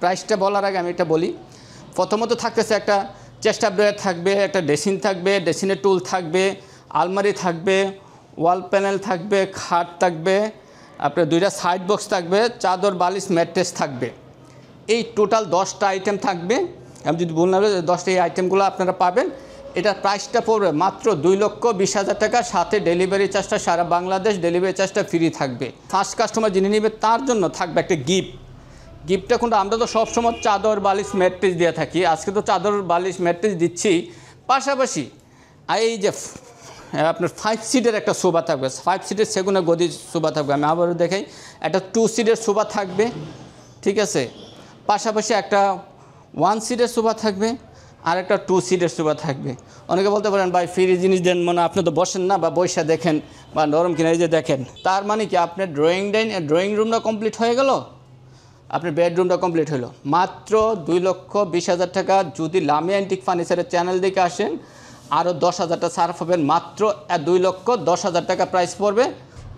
প্রাইসটা বলার আগে আমি এটা বলি। প্রথমত থাকতেছে একটা চেস্ট আপ ড্রয়ার থাকবে, একটা ড্রেসিং থাকবে, ড্রেসিংয়ের টুল থাকবে, আলমারি থাকবে, ওয়াল প্যানেল থাকবে, খাট থাকবে, আপনার 2টা সাইড বক্স থাকবে, চাদর বালিশ ম্যাট্রেস থাকবে। এই টোটাল 10টা আইটেম থাকবে। আমি যদি বললাম 10টা এই আইটেমগুলো আপনারা পাবেন। এটার প্রাইসটা পড়বে মাত্র 2,20,000 টাকা, সাথে ডেলিভারি চার্জটা সারা বাংলাদেশ ডেলিভারি চার্জটা ফ্রি থাকবে। ফার্স্ট কাস্টমার যিনি নেবে তার জন্য থাকবে একটা গিফটটা কিন্তু আমরা তো সবসময় চাদর বালিশ ম্যাট্রেস দিয়ে থাকি, আজকে তো চাদর বালিশ ম্যাট্রেস দিচ্ছি। পাশাপাশি এই যে আপনার 5 সিটের একটা সোফা থাকবে, 5 সিটের সেগুনের গদি সোফা থাকবে। আমি আবারও দেখাই, একটা 2 সিটের সোফা থাকবে, ঠিক আছে। পাশাপাশি একটা 1 সিটের সোফা থাকবে, আর একটা 2 সিটের সোফা থাকবে। অনেকে বলতে পারেন ভাই ফ্রি জিনিস দেন, মানে আপনি তো বসেন না বা বৈশা দেখেন বা নরম কিনা, এই যে দেখেন, তার মানে কি আপনার ড্রয়িং রুমটা কমপ্লিট হয়ে গেল, আপনার বেডরুমটা কমপ্লিট হলো। মাত্র 2,20,000 টাকা। যদি লামিয়া অ্যান্টিক ফার্নিচারের চ্যানেল দেখে আসেন আরও 10,000টা সার্ফ হবেন। মাত্র 2,10,000 টাকা প্রাইস পড়বে।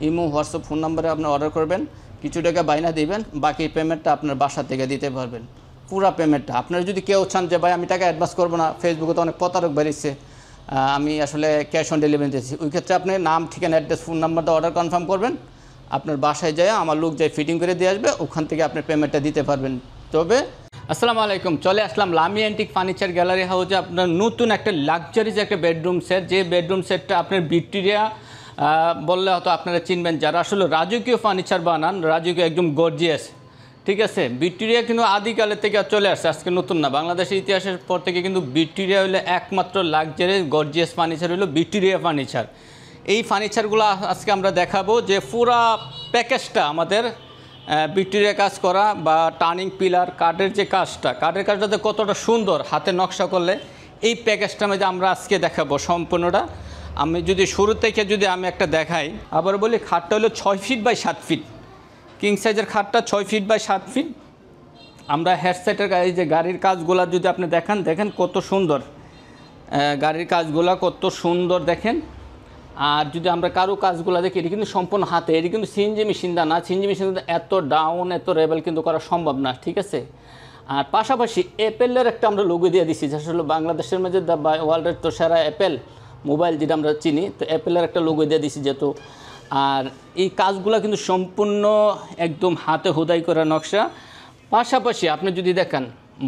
ইমো হোয়াটসঅ্যাপ ফোন নাম্বারে আপনি অর্ডার করবেন, কিছু টাকা বাইনা দিবেন, বাকি পেমেন্টটা আপনার বাসা থেকে দিতে পারবেন, পুরা পেমেন্টটা। আপনারা যদি কেউ চান যে ভাই আমি টাকা অ্যাডভান্স করবো না, ফেসবুকে তো অনেক প্রতারক বেরিয়েছে, আমি আসলে ক্যাশ অন ডেলিভারি দিচ্ছি, ওই ক্ষেত্রে আপনি নাম, ঠিকানা, অ্যাড্রেস, ফোন নাম্বারটা অর্ডার কনফার্ম করবেন, আপনার বাসায় যায় আমার লোক যায় ফিটিং করে দিয়ে আসবে, ওখান থেকে আপনি পেমেন্টটা দিতে পারবেন। তবে আসসালামু আলাইকুম, চলে আসলাম লামিয়া অ্যান্টিক ফার্নিচার গ্যালারি হাউসে আপনার নতুন একটা লাক্সারিজ একটা বেডরুম সেট। যে বেডরুম সেটটা আপনার ভিক্টোরিয়া বললে হয়তো আপনারা চিনবেন, যারা আসলে রাজকীয় ফার্নিচার বানান, রাজকীয় একদম গর্জিয়াস, ঠিক আছে। ভিক্টোরিয়া কিন্তু আদিকালের থেকে চলে আসছে, আজকে নতুন না। বাংলাদেশের ইতিহাসের পর থেকে কিন্তু ভিক্টোরিয়া হলো একমাত্র লাক্সারি গর্জিয়াস ফার্নিচার হলো ভিক্টোরিয়া ফার্নিচার। এই ফার্নিচারগুলো আজকে আমরা দেখাবো, যে পুরা প্যাকেজটা আমাদের ভিক্টোরিয়া কাজ করা, বা টার্নিং পিলার কাঠের যে কাঠের কাজটাতে কতটা সুন্দর হাতে নকশা করলে, এই প্যাকেজটা মধ্যে আমরা আজকে দেখাবো সম্পূর্ণটা। আমি যদি শুরু থেকে যদি আমি একটা দেখাই, আবার বলি, খাটটা হলো 6 ফিট বাই 7 ফিট, কিং সাইজের খাটটা 6 ফিট বাই 7 ফিট। আমরা হেডসেটের এই যে গাড়ির কাজগুলো যদি আপনি দেখেন কত সুন্দর, গাড়ির কাজগুলো কত সুন্দর দেখেন। আর যদি আমরা কারো কাজগুলো দেখি, এটি কিন্তু সম্পূর্ণ হাতে, এটি কিন্তু সিএনজি মেশিন না, সিএনজি মেশিন এত ডাউন এত রেবেল কিন্তু করা সম্ভব না, ঠিক আছে। আর পাশাপাশি অ্যাপেলের একটা আমরা লোগো দিয়ে দিচ্ছি, যে আসলে বাংলাদেশের মধ্যে ওয়ার্ল্ডের তো সেরা অ্যাপেল মোবাইল যেটা আমরা চিনি, তো অ্যাপেলের একটা লোগো দিয়ে দিচ্ছি যেহেতু। আর এই কাজগুলো কিন্তু সম্পূর্ণ একদম হাতে হোদাই করা নকশা। পাশাপাশি আপনি যদি দেখেন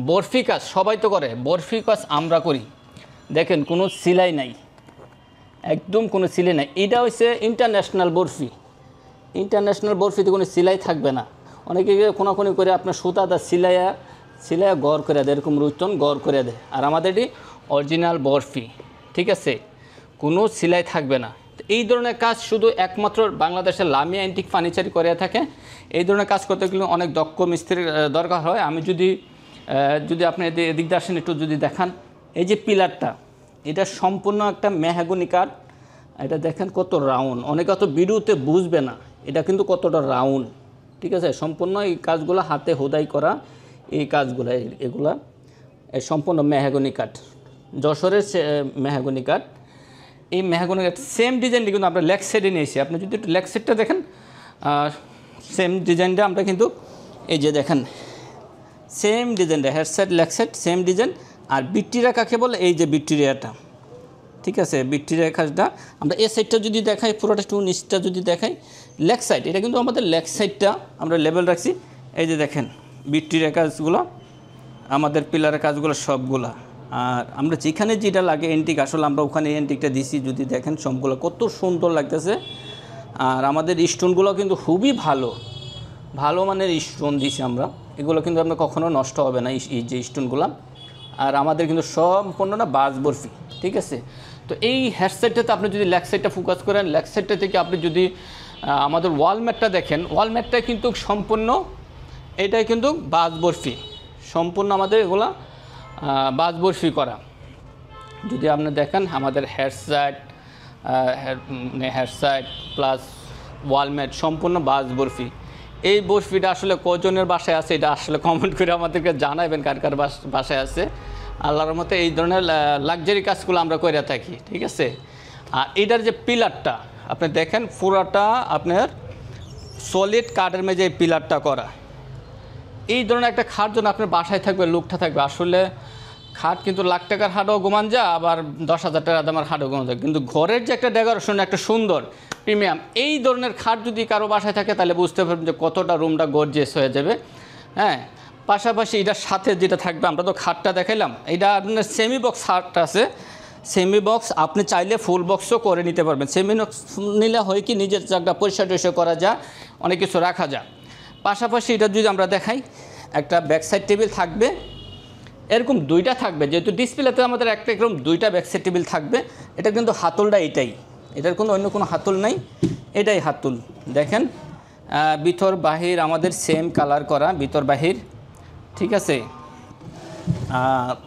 বরফি কাজ, সবাই তো করে, বরফি কাজ আমরা করি, দেখেন কোনো সিলাই নাই, একদম কোনো সিলাই নাই। এটা হচ্ছে ইন্টারন্যাশনাল বরফিতে কোনো সিলাই থাকবে না। অনেকে কোনাকুনি করে আপনার সুতাটা সিলাইয়া গড় করে দেয়, এরকম রুচন গড় করে দেয়। আর আমাদের এটি অরিজিনাল বরফি, ঠিক আছে, কোনো সিলাই থাকবে না। এই ধরনের কাজ শুধু একমাত্র বাংলাদেশের লামিয়া অ্যান্টিক ফার্নিচারই করে থাকে। এই ধরনের কাজ করতে গেলে অনেক দক্ষ মিস্ত্রির দরকার হয়। আমি যদি আপনি এদিক দিয়ে আসেন একটু যদি দেখান, এই যে পিলারটা, এটা সম্পূর্ণ একটা মেহগনি কাঠ। এটা দেখেন কত রাউন্ড, অনেকে অত ভিডিওতে বুঝবে না, এটা কিন্তু কতটা রাউন্ড, ঠিক আছে। সম্পূর্ণ এই কাজগুলো হাতে হোদাই করা, এই কাজগুলো এগুলা সম্পূর্ণ মেহগনি কাঠ, যশোরের মেহগনি কাঠ। এই মেহগনি কাঠ সেম ডিজাইনটি কিন্তু আমরা লেগ সাইডে নিয়েছি। আপনি যদি একটু লেগ সাইডটা দেখেন, সেম ডিজাইনটা আমরা কিন্তু এই যে দেখেন সেম ডিজাইনটা, head side leg side same design. আর ভিক্টোরিয়া কাকে বলে, এই যে ভিক্টোরিয়াটা, ঠিক আছে, ভিক্টোরিয়া কাজটা আমরা এই সাইডটা যদি দেখাই, পুরোটা একটু নিচটা যদি দেখাই, লেগ সাইড, এটা কিন্তু আমাদের লেগ সাইডটা আমরা লেভেল রাখছি। এই যে দেখেন ভিক্টোরিয়া কাজগুলো, আমাদের পিলারের কাজগুলো সবগুলা। আর আমরা যেখানে যেটা লাগে এন্টিক, আসলে আমরা ওখানে এন্টিকটা দিছি, যদি দেখেন সবগুলো কত সুন্দর লাগতেছে। আর আমাদের স্টোনগুলো কিন্তু খুবই ভালো মানের স্টোন দিছি আমরা, এগুলো কিন্তু আপনার কখনো নষ্ট হবে না এই যে স্টোনগুলো। আর আমাদের কিন্তু সম্পূর্ণ না বাস বরফি, ঠিক আছে। তো এই হেডসেটটাতে আপনি যদি লেগ সাইডটা ফোকাস করেন, লেগ সাইডটা থেকে আপনি যদি আমাদের ওয়ালম্যাটটা দেখেন, ওয়ালম্যাটটা কিন্তু সম্পূর্ণ এটাই কিন্তু বাস বরফি, সম্পূর্ণ আমাদের এগুলা বাস বরফি করা। যদি আপনি দেখেন আমাদের হেডসাইড প্লাস ওয়ালম্যাট সম্পূর্ণ বাস বরফি। এই বরফিটা আসলে কজনের বাসায় আছে, এটা আসলে কমেন্ট করে আমাদেরকে জানাবেন কার বাসায় আছে। আল্লাহর মতে এই ধরনের লাক্সারি কাজগুলো আমরা করে থাকি, ঠিক আছে। আর এটার যে পিলারটা আপনি দেখেন, পুরাটা আপনার সলিড কাঠের মেঝে এই পিলারটা করা। এই ধরনের একটা খাট যেন আপনার বাসায় থাকবে, লুকটা থাকবে। আসলে খাট কিন্তু লাখ টাকার হাটও ঘুমান যা, আবার 10,000 টাকা দামের হাটও ঘুমান যায়, কিন্তু ঘরের যে একটা ডেকোরেশন, একটা সুন্দর প্রিমিয়াম, এই ধরনের খাট যদি কারো বাসায় থাকে তাহলে বুঝতে পারবেন যে কতটা রুমটা গর্জিয়াস হয়ে যাবে। হ্যাঁ, পাশাপাশি এটার সাথে যেটা থাকবে, আমরা তো খাটটা দেখাইলাম, এটা আপনার সেমি বক্স খাট আছে। সেমি বক্স আপনি চাইলে ফুল বক্সও করে নিতে পারবেন। সেমি বক্স নিলে হয় কি, নিজের জায়গা পরিষ্কার টরিষ্কার করা যায়, অনেক কিছু রাখা যায়। পাশাপাশি এটা যদি আমরা দেখাই, একটা ব্যাক সাইড টেবিল থাকবে, এরকম দুইটা থাকবে, যেহেতু ডিসপ্লেতে আমাদের একটা এরকম দুইটা ব্যাক সাইড টেবিল থাকবে। এটা কিন্তু হাতলটা এটাই, এটার কোনো অন্য কোনো হাতল নাই, এটাই হাতল। দেখেন ভিতর বাহির আমাদের সেম কালার করা, ভিতর বাহির, ঠিক আছে।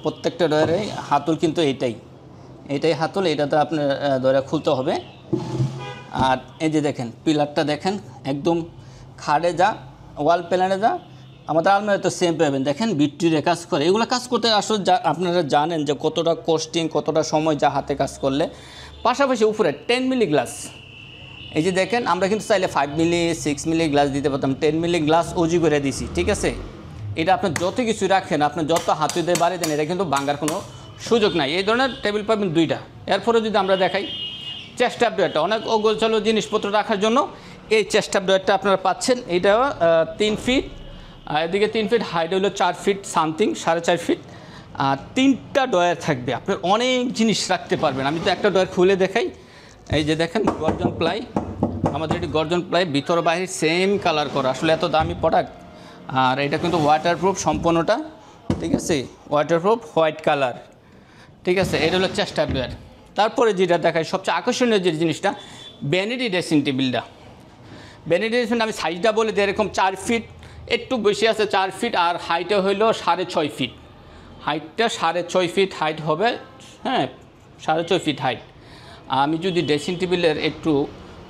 প্রত্যেকটা ডয়ারে হাতল কিন্তু এটাই হাতল, এটাতে আপনার ডয়ারে খুলতে হবে। আর এই যে দেখেন পিলারটা দেখেন, একদম খাড়ে যা, ওয়াল প্যানেলে যা, আমাদের আলমারি তো সেম পাবেন। দেখেন বিট্রিরে কাজ করে, এগুলো কাজ করতে আসলে আপনারা জানেন যে কতটা কস্টিং, কতটা সময় যা হাতে কাজ করলে। পাশাপাশি উপরে 10 মিলি গ্লাস, এই যে দেখেন, আমরা কিন্তু চাইলে 5 মিলি 6 মিলি গ্লাস দিতে পারতাম, 10 মিলি গ্লাস ওজি করে দিছি, ঠিক আছে। এটা আপনার যত কিছু রাখেন, আপনার যত হাতে দিয়ে বাড়ি দেন, এটা কিন্তু ভাঙার কোনো সুযোগ নাই। এই ধরনের টেবিল পাবেন দুইটা। এরপরে যদি আমরা দেখাই চেস্ট আপ ডয়ারটা, অনেক অগোছালো জিনিসপত্র রাখার জন্য এই চেস্ট আপ ডয়ারটা আপনারা পাচ্ছেন। এইটা 3 ফিট, এদিকে 3 ফিট, হাইট হলো 4 ফিট সামথিং, 4.5 ফিট। আর 3টা ডয়ার থাকবে, আপনার অনেক জিনিস রাখতে পারবেন। আমি তো একটা ডয়ার খুলে দেখাই, এই যে দেখেন গর্জন প্লাই, আমাদের এটি গর্জন প্লাই, ভিতর বাহির সেম কালার করা, আসলে এত দামি প্রোডাক্ট। আর এটা কিন্তু ওয়াটারপ্রুফ সম্পূর্ণটা, ঠিক আছে, ওয়াটারপ্রুফ হোয়াইট কালার, ঠিক আছে। এটা হলো চেস্ট আপ ডয়ার। তারপরে যেটা দেখায় সবচেয়ে আকর্ষণীয় যে জিনিসটা, ভ্যানিটি ড্রেসিং টেবিলটা। ভ্যানিটি ড্রেসিং আমি সাইজটা বলে দিই, এরকম 4 ফিট, একটু বেশি আছে 4 ফিট, আর হাইটে হইলো 6.5 ফিট, হাইটটা 6.5 ফিট হাইট হবে, হ্যাঁ 6.5 ফিট হাইট। আমি যদি ড্রেসিং টেবিলের একটু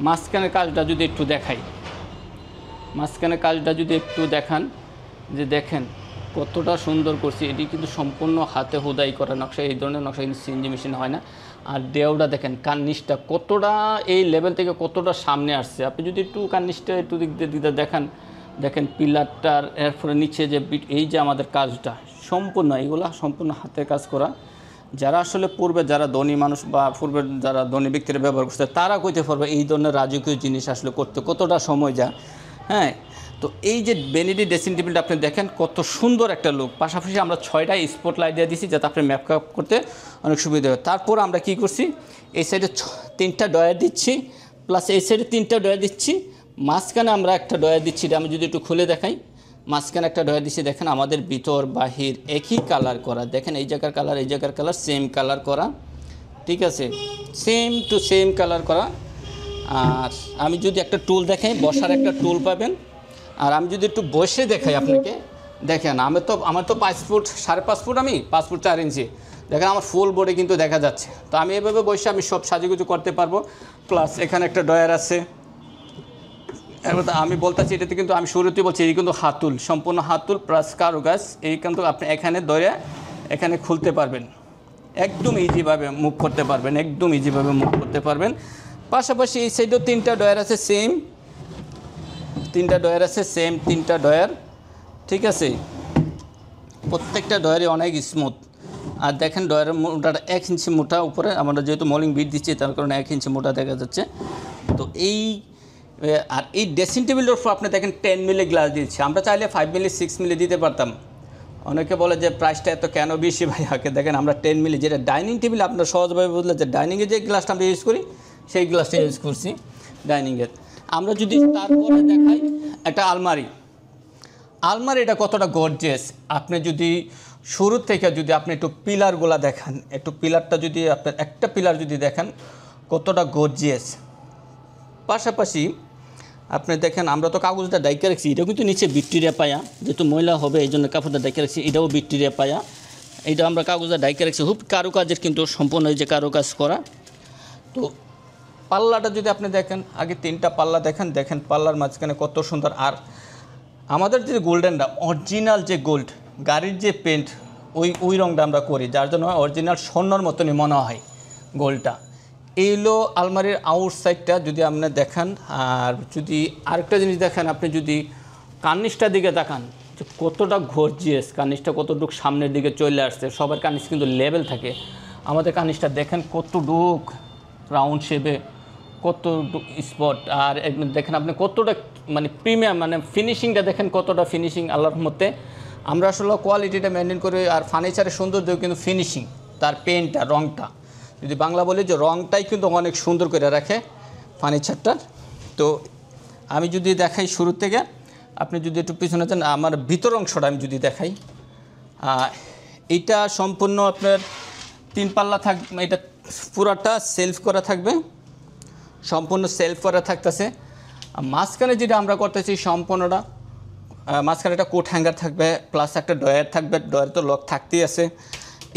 মাঝখানের কাজটা যদি একটু দেখাই, মাঝখানের কাজটা যদি একটু দেখান, যে দেখেন কতটা সুন্দর করছি। এটি কিন্তু সম্পূর্ণ হাতে হুদাই করা নকশা, এই ধরনের নকশা কিন্তু সিএনজি মেশিনে হয় না। আর দেওয়াটা দেখেন, কার্নিশটা কতটা এই লেভেল থেকে কতটা সামনে আসছে। আপনি যদি একটু কার্নিশটা একটু দিক দিয়ে দেখান, দেখেন পিলারটার, এরপরে নিচে যে এই যে আমাদের কাজটা সম্পূর্ণ, এইগুলা সম্পূর্ণ হাতে কাজ করা। যারা আসলে পূর্বে যারা ধনী মানুষ বা পূর্বের যারা ধনী ব্যক্তিরা ব্যবহার করছে, তারা কইতে পারবে এই ধরনের রাজকীয় জিনিস আসলে করতে কতটা সময় যায়। হ্যাঁ, তো এই যে ভ্যানিটি ড্রেসিং টেবিলটা আপনি দেখেন কত সুন্দর একটা লুক। পাশাপাশি আমরা 6টা স্পট লাইট দিয়ে দিচ্ছি, যাতে আপনি ম্যাপআপ করতে অনেক সুবিধা হয়। তারপর আমরা কি করছি, এই সাইডে 3টা ডয়ার দিচ্ছি, প্লাস এই সাইডে 3টা ডয়ার দিচ্ছি, মাঝখানে আমরা একটা ডয়ার দিচ্ছি। এটা আমি যদি একটু খুলে দেখাই, মাঝখানে একটা ডয়ার দিচ্ছি, দেখেন আমাদের ভিতর বাহির একই কালার করা। দেখেন এই জায়গার কালার, এই জায়গার কালার সেম কালার করা, ঠিক আছে, সেম টু সেম কালার করা। আর আমি যদি একটা টুল দেখাই, বসার একটা টুল পাবেন। আর আমি যদি একটু বসে দেখাই আপনাকে, দেখেন আমার তো 5 ফুট 5.5 ফুট, আমি 5 ফুট 4 ইঞ্চি, দেখেন আমার ফুল বডি কিন্তু দেখা যাচ্ছে। তো আমি এভাবে বসে আমি সব সাজুগুজু করতে পারবো। প্লাস এখানে একটা ডয়ার আছে, এবার আমি বলতেছি এটাতে কিন্তু আমি শুরুতেই বলছি, এই কিন্তু হাতুল, সম্পূর্ণ হাতুল প্লাস কারুকাজ। এই কিন্তু আপনি এখানে ধরে এখানে খুলতে পারবেন, একদম ইজিভাবে মুভ করতে পারবেন, একদম ইজিভাবে মুভ করতে পারবেন। পাশাপাশি এই সাইডেও 3টা ডয়ার আছে, সেম 3টা ডয়ার আছে, সেম 3টা ডয়ার, ঠিক আছে। প্রত্যেকটা ডয়ারই অনেক স্মুথ। আর দেখেন ডয়ারের মোটাটা 1 ইঞ্চি মোটা, উপরে আমরা যেহেতু মলিং বিট দিচ্ছি তার কারণে 1 ইঞ্চি মোটা দেখা যাচ্ছে। তো আর এই ড্রেসিং টেবিলের উপর আপনি দেখেন 10 মিলি গ্লাস দিচ্ছি, আমরা চাইলে 5 মিলি 6 মিলি দিতে পারতাম। অনেকে বলে যে প্রাইসটা এত কেন বেশি ভাই, আগে দেখেন আমরা 10 মিলি, যেটা ডাইনিং টেবিল আপনার সহজভাবে বুঝলে যে ডাইনিংয়ে যে গ্লাসটা আমরা ইউজ করি সেই গ্লাসটা ইউজ করছি ডাইনিংয়ের। আমরা যদি তারপরে দেখাই একটা আলমারিটা কতটা গর্জিয়াস। আপনি যদি শুরু থেকে যদি আপনি একটু পিলারগুলা দেখান, একটু পিলারটা যদি আপনার একটা পিলার যদি দেখেন কতটা গর্জিয়াস। পাশাপাশি আপনি দেখেন আমরা তো কাগজটা ডাইকে রাখছি, এটাও কিন্তু নিচে ভিক্টোরিয়া পায়া, যেহেতু ময়লা হবে এই জন্য কাপড়টা ডাইকে রাখছি, এটাও ভিক্টোরিয়া পায়া, এইটা আমরা কাগজটা ডাইকে রাখছি। খুব কারুকাজের কিন্তু সম্পূর্ণ এই যে কারুকাজ করা। তো পাল্লাটা যদি আপনি দেখেন, আগে 3টা পাল্লা দেখেন পাল্লার মাঝখানে কত সুন্দর। আর আমাদের যে গোল্ডেনটা অরিজিনাল যে গোল্ড, গাড়ির যে পেন্ট ওই রঙটা আমরা করি, যার জন্য অরিজিনাল স্বর্ণর মতনই মনে হয় গোল্ডটা। এইগুলো আলমারির আউটসাইডটা যদি আপনি দেখান। আর যদি আরেকটা জিনিস দেখেন, আপনি যদি কার্নিশটার দিকে তাকান, যে কতটা গর্জিয়াস কার্নিশটা, কতটুক সামনের দিকে চলে আসছে। সবার কার্নিশ কিন্তু লেভেল থাকে, আমাদের কার্নিশটা দেখেন কতটুক রাউন্ড শেপে, কতটুক স্পট। আর দেখেন আপনি কতটা মানে প্রিমিয়াম, মানে ফিনিশিংটা দেখেন কতটা ফিনিশিং আল্লাহর মধ্যে। আমরা আসলে কোয়ালিটিটা মেনটেন করি। আর ফার্নিচারের সৌন্দর্য কিন্তু ফিনিশিং, তার পেন্টটা, রঙটা, যদি বাংলা বলি যে রঙটাই কিন্তু অনেক সুন্দর করে রাখে ফার্নিচারটার। তো আমি যদি দেখাই শুরু থেকে, আপনি যদি একটু পিছনে যান, আমার ভিতর অংশটা আমি যদি দেখাই, এইটা সম্পূর্ণ আপনার 3 পাল্লা থাকবে। এটা পুরাটা সেলফ করা থাকবে, সম্পূর্ণ সেলফ করা থাকতেছে। মাঝখানে যেটা আমরা করতেছি সম্পূর্ণটা, মাঝখানে একটা কোট হ্যাঙ্গার থাকবে, প্লাস একটা ডয়ার থাকবে। ডয়ার তো লক থাকতেই আছে।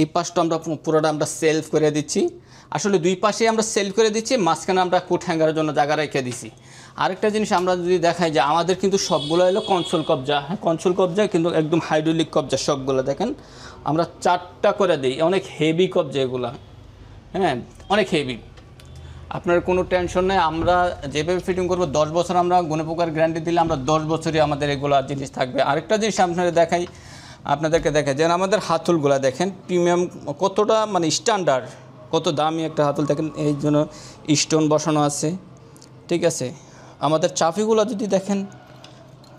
এই পাশটা আমরা পুরোটা আমরা সেলফ করে দিচ্ছি। আসলে দুই পাশেই আমরা সেলফ করে দিচ্ছি, মাঝখানে আমরা কোট হ্যাঙ্গারের জন্য জায়গা রেখে দিছি। আরেকটা জিনিস আমরা যদি দেখাই যে আমাদের কিন্তু সবগুলো হলো কনসোল কবজা। হ্যাঁ, কনসোল কবজা কিন্তু একদম হাইড্রোলিক কবজা সবগুলো। দেখেন আমরা 4টা করে দিই, অনেক হেভি কবজা এগুলো। হ্যাঁ, অনেক হেভি, আপনার কোনো টেনশন নেই। আমরা যেভাবে ফিটিং করবো 10 বছর আমরা গুণপোকার গ্যারান্টি দিলে আমরা 10 বছরই আমাদের এগুলো জিনিস থাকবে। আরেকটা জিনিস আপনাদেরকে দেখাই যেন আমাদের হাতলগুলো দেখেন প্রিমিয়াম কতটা, মানে স্ট্যান্ডার্ড, কত দামি একটা হাতল। দেখেন এই জন্য স্টোন বসানো আছে, ঠিক আছে। আমাদের চাপিগুলো যদি দেখেন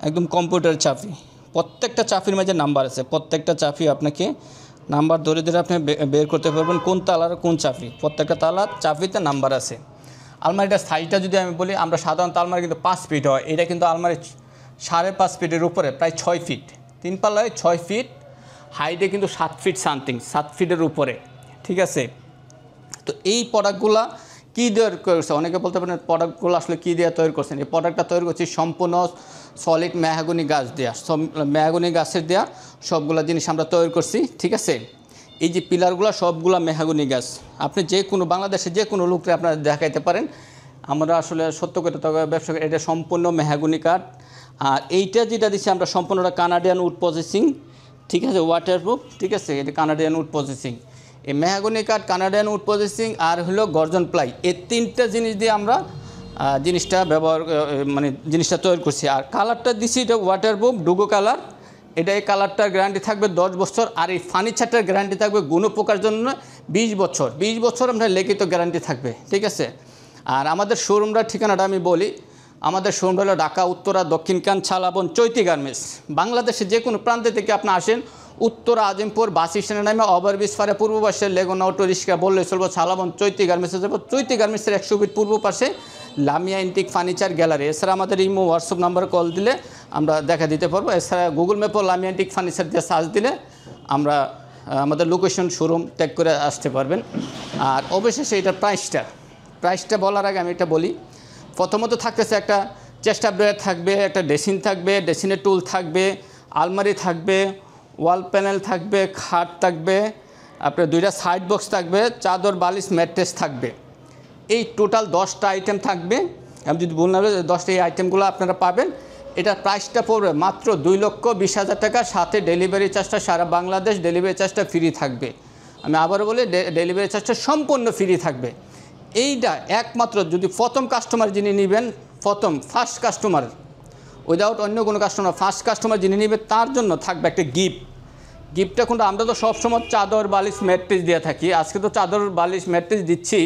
একদম কম্পিউটার চাপি, প্রত্যেকটা চাপির মাঝে নাম্বার আছে। প্রত্যেকটা চাপি আপনাকে নাম্বার ধরে ধরে আপনি বের করতে পারবেন কোন তালার কোন চাপি। প্রত্যেকটা তালার চাপিতে নাম্বার আছে। আলমারিটার সাইজটা যদি আমি বলি, আমরা সাধারণত আলমারি কিন্তু 5 ফিট হয়, এটা কিন্তু আলমারি 5.5 ফিটের উপরে, প্রায় 6 ফিট। 3 পাল্লায় 6 ফিট, হাইটে কিন্তু 7 ফিট সামথিং, 7 ফিটের উপরে, ঠিক আছে। তো এই প্রোডাক্টগুলো কী দিয়ে করছে, অনেকে বলতে পারেন প্রোডাক্টগুলো আসলে কী দিয়ে তৈরি করছেন। এই প্রোডাক্টটা তৈরি করছি সম্পূর্ণ সলিড মেহগনি গাছ দেওয়া, মেহগনি গাছের দেওয়া সবগুলো জিনিস আমরা তৈরি করছি, ঠিক আছে। এই যে পিলারগুলো সবগুলো মেহগনি গাছ। আপনি যে কোনো বাংলাদেশে যে কোনো লোককে আপনারা দেখাইতে পারেন, আমরা আসলে সত্য করে ব্যবসা করি। এটা সম্পূর্ণ মেহগনি কাঠ। আর এইটা যেটা দিচ্ছি আমরা সম্পূর্ণটা কানাডিয়ান উড প্রসেসিং, ঠিক আছে, ওয়াটারপ্রুফ, ঠিক আছে। এটা কানাডিয়ান উড প্রসেসিং, এই মেহগনি কাঠ, কানাডিয়ান উড প্রসেসিং আর হলো গর্জন প্লাই, এই 3টা জিনিস দিয়ে আমরা জিনিসটা ব্যবহার, মানে জিনিসটা তৈরি করছি। আর কালারটা দিচ্ছি এটা ওয়াটারপ্রুফ ডুগো কালার। এটা এই কালারটার গ্যারান্টি থাকবে 10 বছর। আর এই ফার্নিচারটার গ্যারান্টি থাকবে গুণপোকার জন্য 20 বছর। 20 বছর আমরা লিখিত গ্যারান্টি থাকবে, ঠিক আছে। আর আমাদের শোরুমটার ঠিকানাটা আমি বলি, আমাদের শোরুমটা হলো ঢাকা উত্তরা দক্ষিণকান ছালাবন চৈতি গার্মেন্টস। বাংলাদেশে যে কোনো প্রান্তে থেকে আপনি আসেন, উত্তরা আজিমপুর বাস স্ট্যান্ডের নামে ওভারব্রিজ পারে পূর্ব পাশে লেগুনা অটো রিক্সা বললে চলবো, ছালাবন চৈতি গার্মেন্টসে যাবো। চৈতি গার্মেন্টসের 100 ফিট পূর্ব পাশে লামিয়া এন্টিক ফার্নিচার গ্যালারি। এছাড়া আমাদের ইমো হোয়াটসঅ্যাপ নাম্বারে কল দিলে আমরা দেখা দিতে পারবো। এছাড়া গুগল ম্যাপও লামিয়া এন্টিক ফার্নিচার দিয়ে সার্চ দিলে আমরা আমাদের লোকেশন শোরুম ট্যাগ করে আসতে পারবেন। আর অবশেষে এটার প্রাইসটা বলার আগে আমি এটা বলি। প্রথমত থাকতেছে একটা চেস্টার ড্রয়ার থাকবে, একটা ড্রেসিং থাকবে, ড্রেসিংয়ের টুল থাকবে, আলমারি থাকবে, ওয়াল প্যানেল থাকবে, খাট থাকবে, আপনার 2টা সাইড বক্স থাকবে, চাদর বালিশ ম্যাট্রেস থাকবে। এই টোটাল 10টা আইটেম থাকবে। আমি যদি বললাম 10টা এই আইটেমগুলো আপনারা পাবেন। এটার প্রাইসটা পড়বে মাত্র 2,20,000 টাকা, সাথে ডেলিভারি চার্জটা সারা বাংলাদেশ ডেলিভারি চার্জটা ফ্রি থাকবে। আমি আবারও বলি, ডেলিভারি চার্জটা সম্পূর্ণ ফ্রি থাকবে। এইটা একমাত্র যদি প্রথম কাস্টমার যিনি নেবেন, ফার্স্ট কাস্টমার, উইদাউট অন্য কোনো কাস্টমার, ফার্স্ট কাস্টমার যিনি নেবে তার জন্য থাকবে একটা গিফটটা। কিন্তু আমরা তো সবসময় চাদর বালিশ ম্যাট্রেস দিয়ে থাকি, আজকে তো চাদর বালিশ ম্যাট্রেস দিচ্ছি।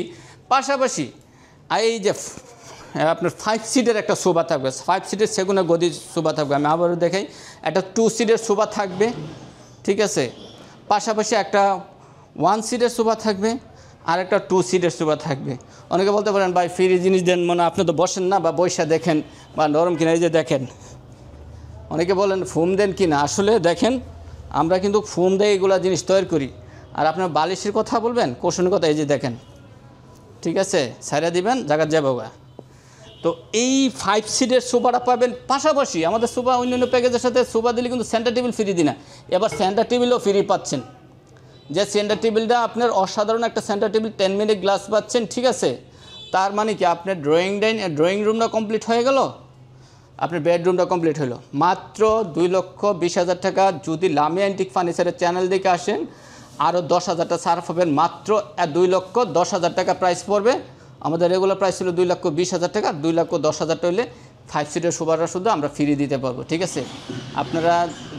পাশাপাশি এই যে আপনার 5 সিটের একটা সোফা থাকবে, 5 সিটের সেগুনের গদি সোফা থাকবে। আমি আবারও দেখাই, একটা 2 সিটের সোফা থাকবে, ঠিক আছে। পাশাপাশি একটা 1 সিটের সোফা থাকবে, আর একটা 2 সিটের সোফা থাকবে। অনেকে বলতে পারেন ভাই ফ্রি জিনিস দেন, মানে আপনি তো বসেন না বা বৈশা দেখেন বা নরম কিনা। এই যে দেখেন, অনেকে বলেন ফোম দেন কিনা, আসলে দেখেন আমরা কিন্তু ফোম দিয়ে এগুলো জিনিস তৈরি করি। আর আপনার বালিশের কথা বলবেন, কোশনের কথা, এই যে দেখেন, ঠিক আছে, ছাইরা দিবেন জায়গা যাবোগা। তো এই 5 সিটের সোফাটা পাবেন। পাশাপাশি আমাদের সোফা অন্যান্য প্যাকেজের সাথে সোফা দিলে কিন্তু সেন্টার টেবিল ফ্রি দিই না, এবার সেন্টার টেবিলও ফ্রি পাচ্ছেন। যে সেন্টার টেবিলটা আপনার অসাধারণ একটা সেন্টার টেবিল, 10 মিনিট গ্লাস পাচ্ছেন, ঠিক আছে। তার মানে কি আপনার ড্রয়িং রুমটা কমপ্লিট হয়ে গেল, আপনার বেডরুমটা কমপ্লিট হলো। মাত্র 2,20,000 টাকা। যদি লামিয়া এন্টিক ফার্নিচারের চ্যানেল দেখে আসেন আরও 10,000 টাকা সার্ফ হবেন। মাত্র 2,10,000 টাকা প্রাইস পড়বে। আমাদের রেগুলার প্রাইস ছিল 2,20,000 টাকা, 2,10,000 টাকা হলে 5 সিটের সোফাটা শুধু আমরা ফ্রি দিতে পারবো। ঠিক আছে, আপনারা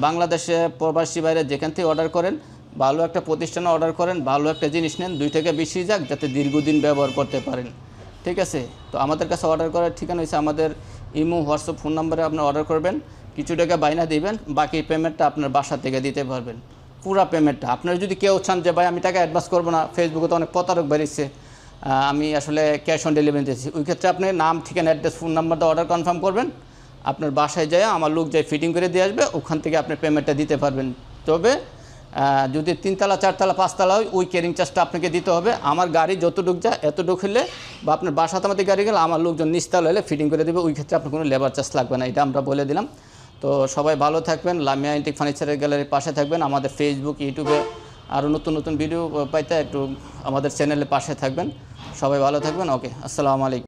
বাংলাদেশে প্রবাসী বাইরে যেখান থেকে অর্ডার করেন, ভালো একটা প্রতিষ্ঠানে অর্ডার করেন, ভালো একটা জিনিস নেন, 2 থেকে বেশি যাক, যাতে দীর্ঘদিন ব্যবহার করতে পারেন। ঠিক আছে, তো আমাদের কাছে অর্ডার করার ঠিকানা হচ্ছে আমাদের ইমো, হোয়াটসঅ্যাপ, ফোন নাম্বারে আপনি অর্ডার করবেন, কিছু টাকা বাইনা দিবেন, বাকি পেমেন্টটা আপনার বাসা থেকে দিতে পারবেন, পুরা পেমেন্টটা। আপনারা যদি কেউ চান যে ভাই আমি টাকা অ্যাডভান্স করবো না, ফেসবুকে তো অনেক প্রতারক বেরিয়েছে, আমি আসলে ক্যাশ অন ডেলিভারি দিচ্ছি, ওই ক্ষেত্রে আপনি নাম, ঠিকানা, অ্যাড্রেস, ফোন নাম্বার দিয়ে অর্ডার কনফার্ম করবেন, আপনার বাসায় যায় আমার লোক যায় ফিটিং করে দিয়ে আসবে, ওখান থেকে আপনি পেমেন্টটা দিতে পারবেন। তবে যদি 3 তলা 4 তলা 5 তলা হয়, ওই ক্যারিং চার্জটা আপনাকে দিতে হবে। আমার গাড়ি যতটুক যায় এতটুক হলে, বা আপনার বাসাতে আমাদের গাড়ি গেলে আমার লোকজন নিচতলা হলে ফিটিং করে দেবে, ওই ক্ষেত্রে আপনার কোনো লেবার চার্জ লাগবে না, এটা আমরা বলে দিলাম। তো সবাই ভালো থাকবেন, লামিয়া এন্টিক ফার্নিচারের গ্যালারির পাশে থাকবেন, আমাদের ফেসবুক, ইউটিউবে আরও নতুন নতুন ভিডিও পাইতে একটু আমাদের চ্যানেলের পাশে থাকবেন। সবাই ভালো থাকবেন। ওকে, আসসালামু আলাইকুম।